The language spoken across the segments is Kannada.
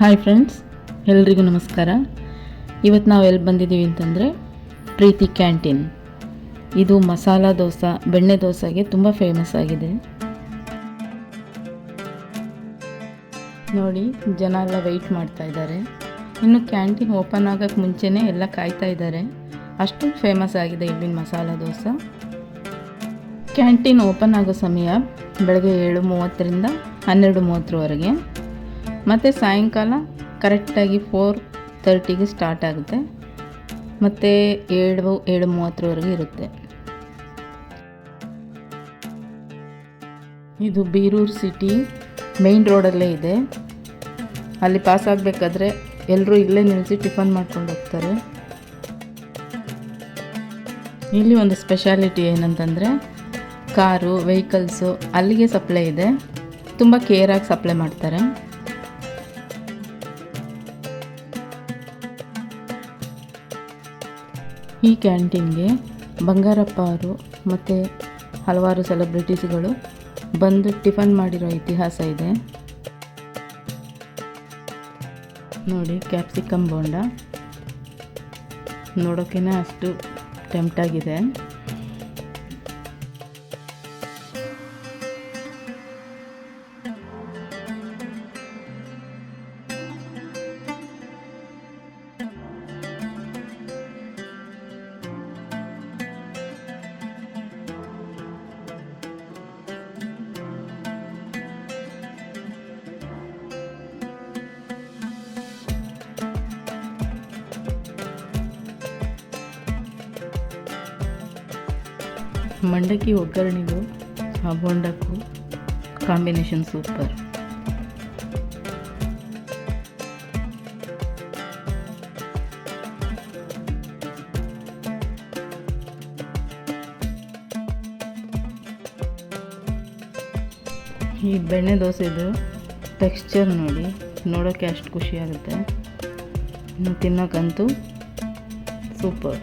ಹಾಯ್ ಫ್ರೆಂಡ್ಸ್, ಎಲ್ರಿಗೂ ನಮಸ್ಕಾರ. ಇವತ್ತು ನಾವು ಎಲ್ಲಿ ಬಂದಿದ್ದೀವಿ ಅಂತಂದರೆ ಪ್ರೀತಿ ಕ್ಯಾಂಟೀನ್. ಇದು ಮಸಾಲ ದೋಸೆ, ಬೆಣ್ಣೆ ದೋಸೆಗೆ ತುಂಬ ಫೇಮಸ್ ಆಗಿದೆ. ನೋಡಿ, ಜನ ಎಲ್ಲ ವೆಯ್ಟ್ ಮಾಡ್ತಾ ಇದ್ದಾರೆ. ಇನ್ನು ಕ್ಯಾಂಟೀನ್ ಓಪನ್ ಆಗೋಕ್ಕೆ ಮುಂಚೆನೇ ಎಲ್ಲ ಕಾಯ್ತಾ ಇದ್ದಾರೆ. ಅಷ್ಟೊಂದು ಫೇಮಸ್ ಆಗಿದೆ ಇಲ್ಲಿನ ಮಸಾಲ ದೋಸೆ. ಕ್ಯಾಂಟೀನ್ ಓಪನ್ ಆಗೋ ಸಮಯ ಬೆಳಗ್ಗೆ 7:30ರಿಂದ 12:30ವರೆಗೆ, ಮತ್ತು ಸಾಯಂಕಾಲ ಕರೆಕ್ಟಾಗಿ 4:30ಗೆ ಸ್ಟಾರ್ಟ್ ಆಗುತ್ತೆ, ಮತ್ತು 7:30ವರೆಗೆ ಇರುತ್ತೆ. ಇದು ಬೀರೂರು ಸಿಟಿ ಮೇನ್ ರೋಡಲ್ಲೇ ಇದೆ. ಅಲ್ಲಿ ಪಾಸ್ ಆಗಬೇಕಾದ್ರೆ ಎಲ್ಲರೂ ಇಲ್ಲೇ ನಿಲ್ಲಿಸಿ ಟಿಫನ್ ಮಾಡ್ಕೊಂಡು ಹೋಗ್ತಾರೆ. ಇಲ್ಲಿ ಒಂದು ಸ್ಪೆಷಾಲಿಟಿ ಏನಂತಂದರೆ, ಕಾರು ವೆಹಿಕಲ್ಸು ಅಲ್ಲಿಗೆ ಸಪ್ಲೈ ಇದೆ. ತುಂಬ ಕೇರಾಗಿ ಸಪ್ಲೈ ಮಾಡ್ತಾರೆ. ಈ ಕ್ಯಾಂಟೀನ್ಗೆ ಬಂಗಾರಪ್ಪ ಅವರು ಮತ್ತು ಹಲವಾರು ಸೆಲೆಬ್ರಿಟೀಸ್ಗಳು ಬಂದು ಟಿಫನ್ ಮಾಡಿರೋ ಇತಿಹಾಸ ಇದೆ. ನೋಡಿ, ಕ್ಯಾಪ್ಸಿಕಮ್ ಬೋಂಡ ನೋಡೋಕ್ಕೇ ಅಷ್ಟು ಟೆಂಪ್ಟ್ ಆಗಿದೆ. ಮಂಡಕ್ಕಿ ಒಗ್ಗರಣೆಗೂ ಆ ಬೋಂಡಕ್ಕೂ ಕಾಂಬಿನೇಷನ್ ಸೂಪರ್. ಈ ಬೆಣ್ಣೆ ದೋಸೆದು ಟೆಕ್ಸ್ಚರ್ ನೋಡಿ, ನೋಡೋಕ್ಕೆ ಅಷ್ಟು ಖುಷಿಯಾಗುತ್ತೆ. ಇನ್ನು ತಿನ್ನೋಕ್ಕಂತೂ ಸೂಪರ್.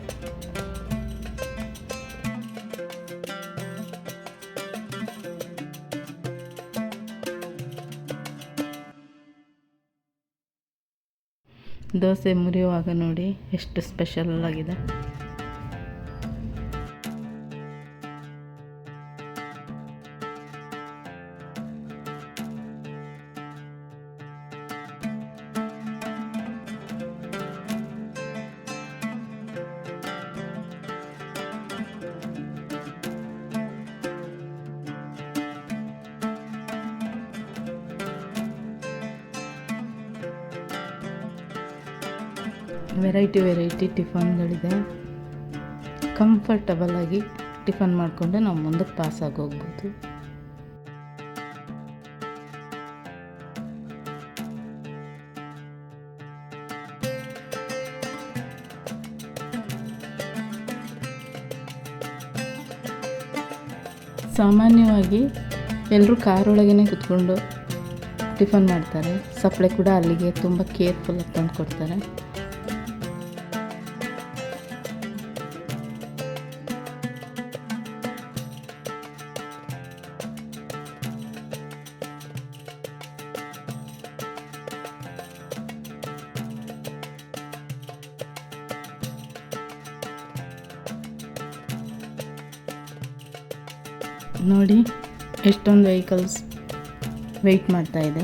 ದೋಸೆ ಮುರಿಯುವಾಗ ನೋಡಿ ಎಷ್ಟು ಸ್ಪೆಷಲ್ ಆಗಿದೆ. ವೆರೈಟಿ ಟಿಫನ್ಗಳಿದೆ. ಕಂಫರ್ಟಬಲ್ ಆಗಿ ಟಿಫನ್ ಮಾಡಿಕೊಂಡು ನಾವು ಮುಂದಕ್ಕೆ ಪಾಸ್ ಆಗಿ ಹೋಗ್ಬೋದು. ಸಾಮಾನ್ಯವಾಗಿ ಎಲ್ಲರೂ ಕಾರೊಳಗೇ ಕುತ್ಕೊಂಡು ಟಿಫನ್ ಮಾಡ್ತಾರೆ. ಸಪ್ಲೈ ಕೂಡ ಅಲ್ಲಿಗೆ ತುಂಬ ಕೇರ್ಫುಲ್ಲಾಗಿ ತಂದು ಕೊಡ್ತಾರೆ. ನೋಡಿ, ಎಷ್ಟೊಂದು ವೆಹಿಕಲ್ಸ್ ವೆಯ್ಟ್ ಮಾಡ್ತಾ ಇದೆ.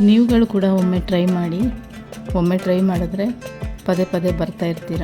ನೀವುಗಳು ಕೂಡ ಒಮ್ಮೆ ಟ್ರೈ ಮಾಡಿ. ಒಮ್ಮೆ ಟ್ರೈ ಮಾಡಿದ್ರೆ ಪದೇ ಪದೇ ಬರ್ತಾ ಇರ್ತೀರ.